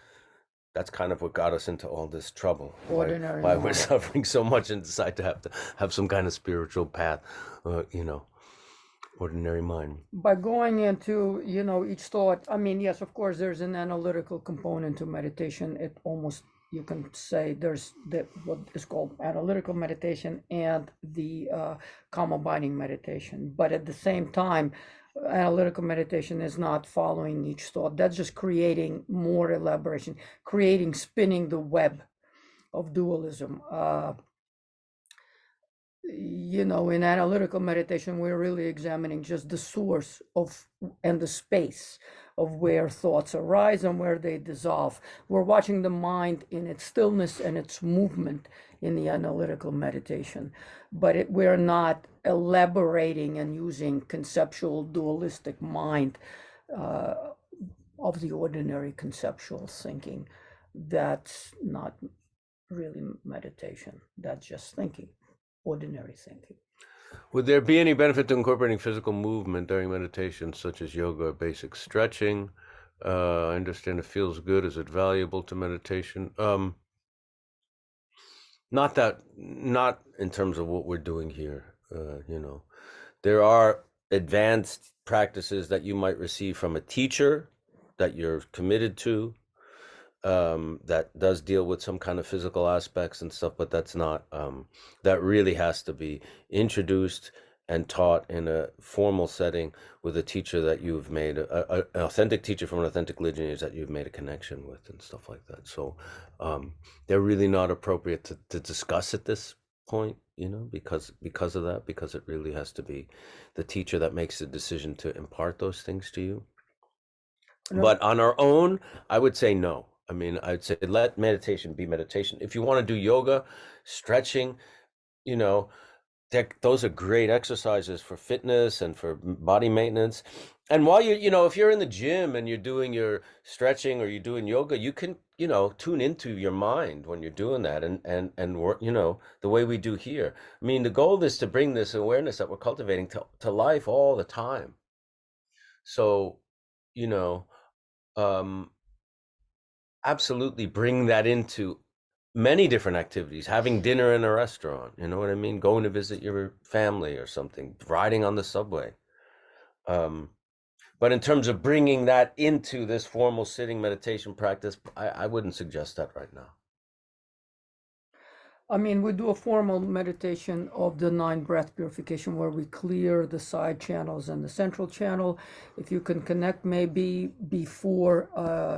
That's kind of what got us into all this trouble. Ordinary Why we're mind. suffering so much and decide to have some kind of spiritual path, ordinary mind. By going into, each thought, I mean, yes, of course, there's an analytical component to meditation. It almost, you can say there's what is called analytical meditation and the calm abiding meditation. But at the same time, analytical meditation is not following each thought. That's just creating more elaboration, spinning the web of dualism. In analytical meditation, we're really examining just the source of and the space of where thoughts arise and where they dissolve. We're watching the mind in its stillness and its movement in the analytical meditation, but we're not elaborating and using conceptual dualistic mind uh, of the ordinary conceptual thinking. That's not really meditation. That's just thinking, ordinary thinking. Would there be any benefit to incorporating physical movement during meditation, such as yoga or basic stretching? I understand it feels good. Is it valuable to meditation? Not in terms of what we're doing here. There are advanced practices that you might receive from a teacher that you're committed to, that does deal with some kind of physical aspects and stuff, but that really has to be introduced and taught in a formal setting with a teacher that you've made, an authentic teacher from an authentic lineage that you've made a connection with and stuff like that. So they're really not appropriate to discuss at this point, because of that, because it really has to be the teacher that makes the decision to impart those things to you. No, But on our own, I would say no. I mean, I'd say let meditation be meditation. If you want to do yoga, stretching, you know, those are great exercises for fitness and for body maintenance. And while if you're in the gym and you're doing your stretching or you're doing yoga, you can, tune into your mind when you're doing that, and work, the way we do here. I mean, the goal is to bring this awareness that we're cultivating to life all the time. So, you know, um, absolutely bring that into many different activities. Having dinner in a restaurant, you know what I mean? Going to visit your family or something, riding on the subway. Um, but in terms of bringing that into this formal sitting meditation practice, I wouldn't suggest that right now. I mean, we do a formal meditation of the 9 breath purification where we clear the side channels and the central channel. If you can connect maybe before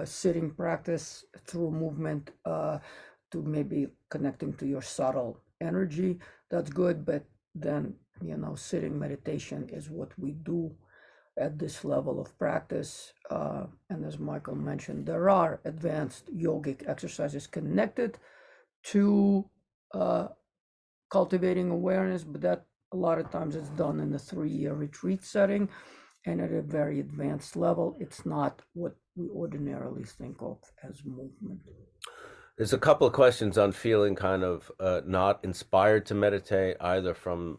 sitting practice through movement to maybe connecting to your subtle energy, that's good. But then, sitting meditation is what we do at this level of practice. And as Michael mentioned, there are advanced yogic exercises connected to cultivating awareness, but that a lot of times it's done in a 3-year retreat setting and at a very advanced level. It's not what we ordinarily think of as movement. There's a couple of questions on feeling kind of not inspired to meditate, either from,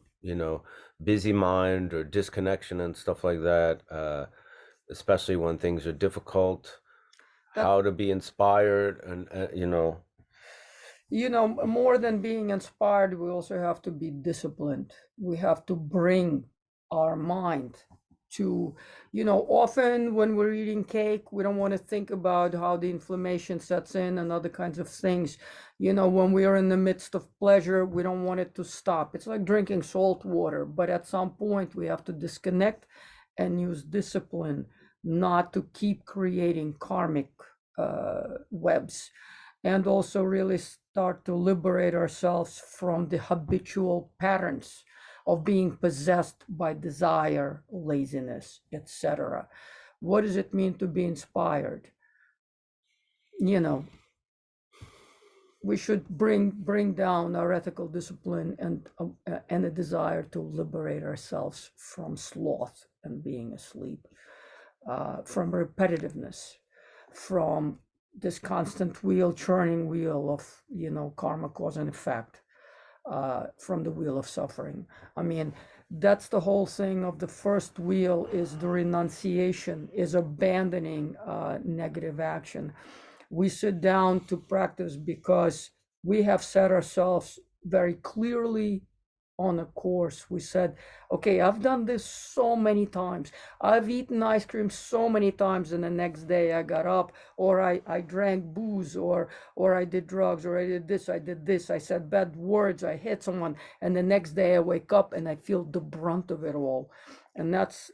busy mind or disconnection and stuff like that, especially when things are difficult, That how to be inspired and, more than being inspired, we also have to be disciplined. We have to bring our mind to, often when we're eating cake, we don't want to think about how the inflammation sets in and other kinds of things. When we are in the midst of pleasure, we don't want it to stop. It's like drinking salt water, but at some point we have to disconnect and use discipline not to keep creating karmic webs, and also really start to liberate ourselves from the habitual patterns of being possessed by desire, laziness, etc. What does it mean to be inspired? We should bring down our ethical discipline and a desire to liberate ourselves from sloth and being asleep, from repetitiveness, from this constant churning wheel of karma, cause and effect, from the wheel of suffering. I mean, that's the whole thing of the first wheel, is the renunciation, is abandoning negative action. We sit down to practice because we have set ourselves very clearly on a course. We said, okay, I've done this so many times. I've eaten ice cream so many times, and the next day I got up, or I drank booze, or I did drugs, or I did this, I said bad words, I hit someone, and the next day I wake up and I feel the brunt of it all. And that's,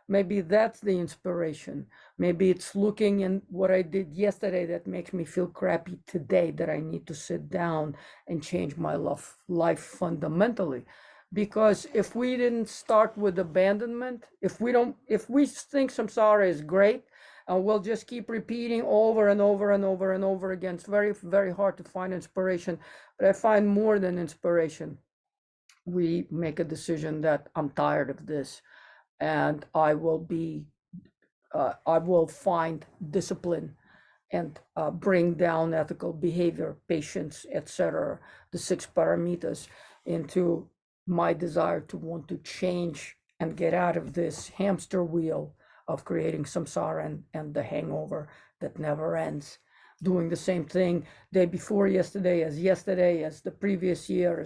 maybe that's the inspiration. Maybe it's looking in what I did yesterday that makes me feel crappy today, that I need to sit down and change my life fundamentally. Because if we didn't start with abandonment, if we think samsara is great and we'll just keep repeating over and over and over and over again, it's very, very hard to find inspiration. But I find more than inspiration. We make a decision that I'm tired of this, and I will find discipline and bring down ethical behavior, patience, etc., the 6 paramitas, into my desire to want to change and get out of this hamster wheel of creating samsara and the hangover that never ends. Doing the same thing day before yesterday, as the previous year,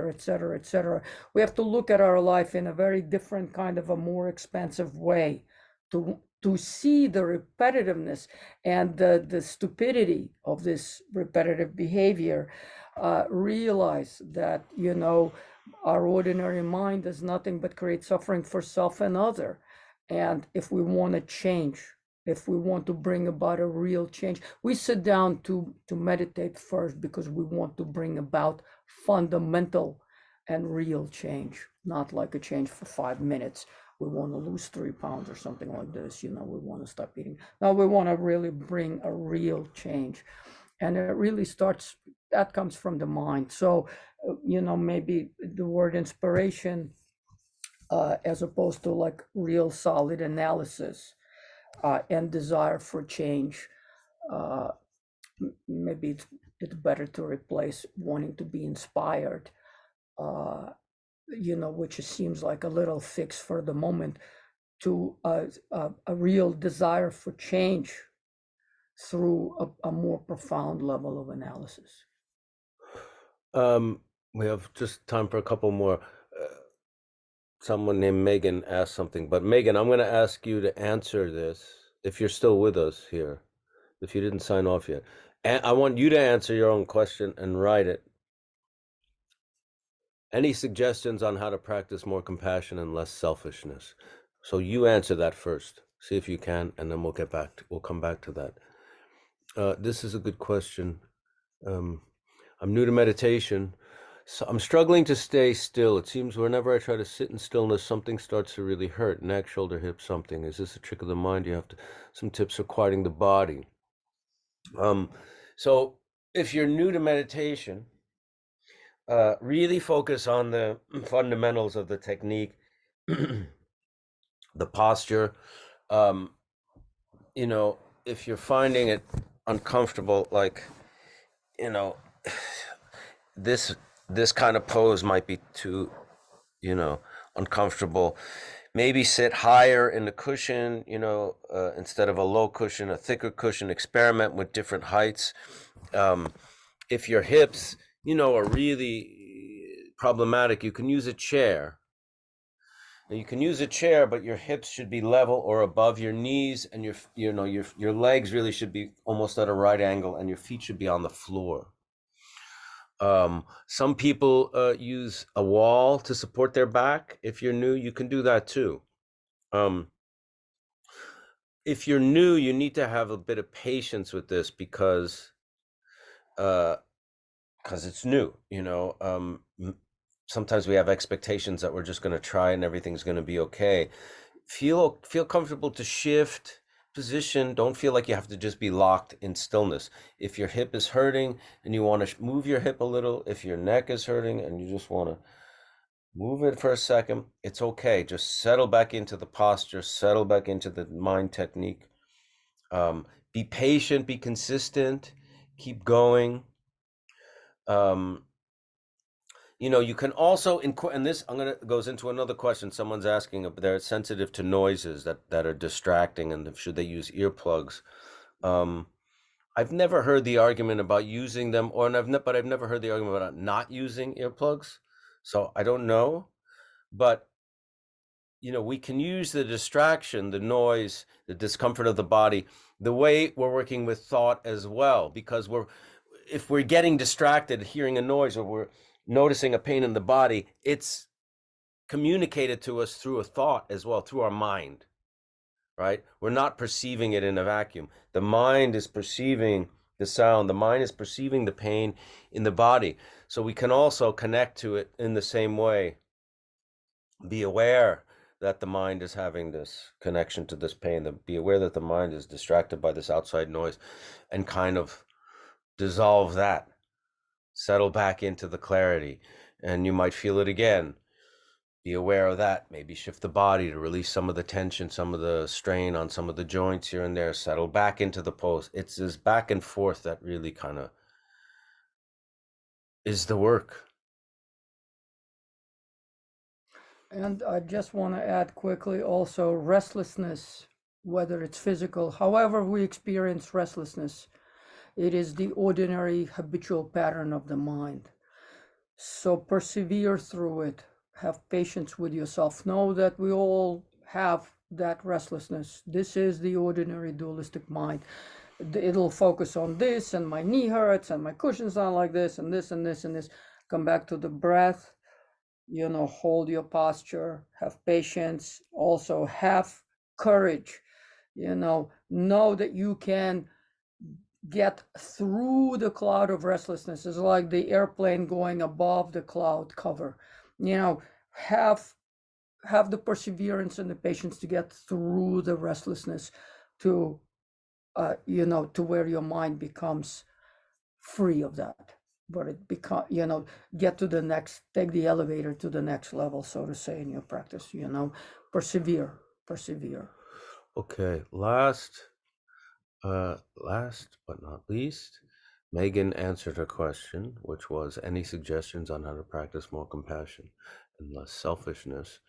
etc., etc. We have to look at our life in a very different kind of a more expansive way to see the repetitiveness and the stupidity of this repetitive behavior. Realize that, our ordinary mind does nothing but create suffering for self and other. And if we want to change, if we want to bring about a real change, we sit down to meditate first because we want to bring about fundamental and real change, not like a change for 5 minutes. We want to lose 3 pounds or something like this. We want to stop eating. Now we want to really bring a real change. And it really starts, that comes from the mind. So, maybe the word inspiration, as opposed to like real solid analysis, and desire for change, maybe it's better to replace wanting to be inspired, which seems like a little fix for the moment, to a real desire for change through a more profound level of analysis. We have just time for a couple more. Someone named Megan asked something, but Megan, I'm going to ask you to answer this if you're still with us here, if you didn't sign off yet. And I want you to answer your own question and write it. Any suggestions on how to practice more compassion and less selfishness? So you answer that first. See if you can, and then we'll come back to that. This is a good question. I'm new to meditation, So I'm struggling to stay still. It seems whenever I try to sit in stillness, something starts to really hurt. Neck, shoulder, hip, something. Is this a trick of the mind? You have to, some tips for quieting the body. Um, so if you're new to meditation, really focus on the fundamentals of the technique, the posture. Um, you know, if you're finding it uncomfortable, like, you know, this this kind of pose might be too, you know, uncomfortable. Maybe sit higher in the cushion, instead of a low cushion, a thicker cushion. Experiment with different heights. Um, if your hips, are really problematic, you can use a chair. Now, you can use a chair, but your hips should be level or above your knees, and your legs really should be almost at a right angle, and your feet should be on the floor. Some people use a wall to support their back. If you're new, you can do that too. Um, if you're new, you need to have a bit of patience with this because uh, it's new. Sometimes we have expectations that we're just going to try and everything's going to be okay. Feel comfortable to shift position. Don't feel like you have to just be locked in stillness. If your hip is hurting and you want to move your hip a little, if your neck is hurting and you just want to move it for a second, it's okay. Just settle back into the posture, settle back into the mind technique. Be patient, be consistent, keep going. Um, you can also, and this goes into another question. Someone's asking if they're sensitive to noises that are distracting, and should they use earplugs? Um, I've never heard the argument about using them, but I've never heard the argument about not using earplugs. So I don't know, but we can use the distraction, the noise, the discomfort of the body, the way we're working with thought as well, because if we're getting distracted, hearing a noise, or we're noticing a pain in the body, it's communicated to us through a thought as well, through our mind, right? We're not perceiving it in a vacuum. The mind is perceiving the sound, the mind is perceiving the pain in the body. So we can also connect to it in the same way. Be aware that the mind is having this connection to this pain. Be aware that the mind is distracted by this outside noise, and kind of dissolve that. Settle back into the clarity, and you might feel it again. Be aware of that. Maybe shift the body to release some of the tension, some of the strain on some of the joints here and there. Settle back into the pose. It's this back and forth that really kind of is the work. And I just want to add quickly also restlessness, whether it's physical, however we experience restlessness, it is the ordinary habitual pattern of the mind. So persevere through it. Have patience with yourself. Know that we all have that restlessness. This is the ordinary dualistic mind. It'll focus on this, and my knee hurts, and my cushion's not like this, and this, and this, and this. Come back to the breath. Hold your posture. Have patience. Also have courage. Know that you can get through the cloud of restlessness. It's like the airplane going above the cloud cover. Have the perseverance and the patience to get through the restlessness to to where your mind becomes free of that, but it become get to the next, take the elevator to the next level, so to say, in your practice. Persevere. Okay, last but not least, Megan answered her question, which was any suggestions on how to practice more compassion and less selfishness.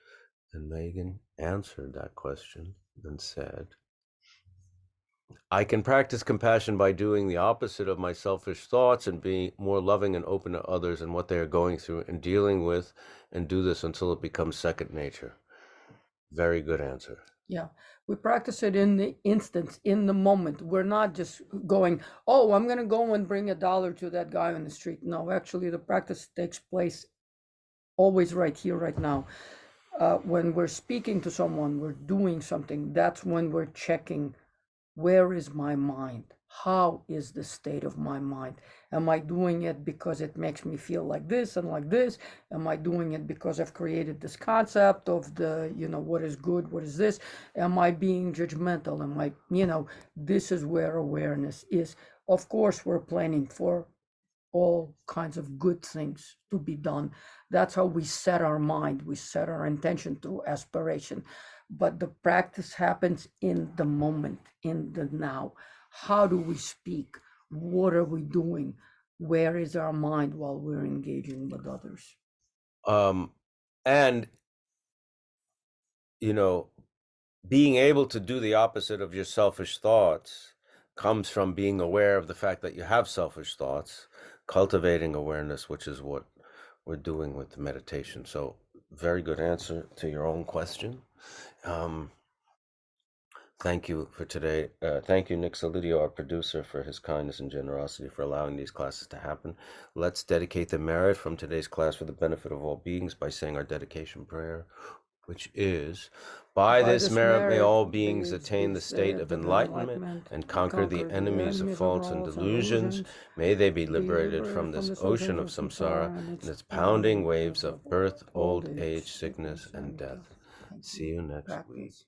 And Megan answered that question and said, I can practice compassion by doing the opposite of my selfish thoughts and being more loving and open to others and what they are going through and dealing with, and do this until it becomes second nature. Very good answer. Yeah, we practice it in the instant, in the moment. We're not just going, oh, I'm going to go and bring $1 to that guy on the street. No, actually, the practice takes place always right here, right now. When we're speaking to someone, we're doing something, that's when we're checking, where is my mind? How is the state of my mind? Am I doing it because it makes me feel like this and like this? Am I doing it because I've created this concept of the, what is good, what is this? Am I being judgmental? Am I, this is where awareness is. Of course, we're planning for all kinds of good things to be done. That's how we set our mind, we set our intention through aspiration. But the practice happens in the moment, in the now. How do we speak? What are we doing? Where is our mind while we're engaging with others? And, you know, being able to do the opposite of your selfish thoughts comes from being aware of the fact that you have selfish thoughts, cultivating awareness, which is what we're doing with the meditation. So, very good answer to your own question. Thank you for today. Thank you, Nick Solidio, our producer, for his kindness and generosity for allowing these classes to happen. Let's dedicate the merit from today's class for the benefit of all beings by saying our dedication prayer, which is, by By this this merit may merit, all beings beings attain the state of of enlightenment enlightenment and and conquer the conquer the enemies of enemies of faults and faults and delusions. illusions, May they be be liberated liberated from from this this ocean ocean of of samsara samsara and and its its pounding pounding waves waves of of birth, old old age, age, sickness, sickness, and and death. death. Thank See you. you next week. Practice.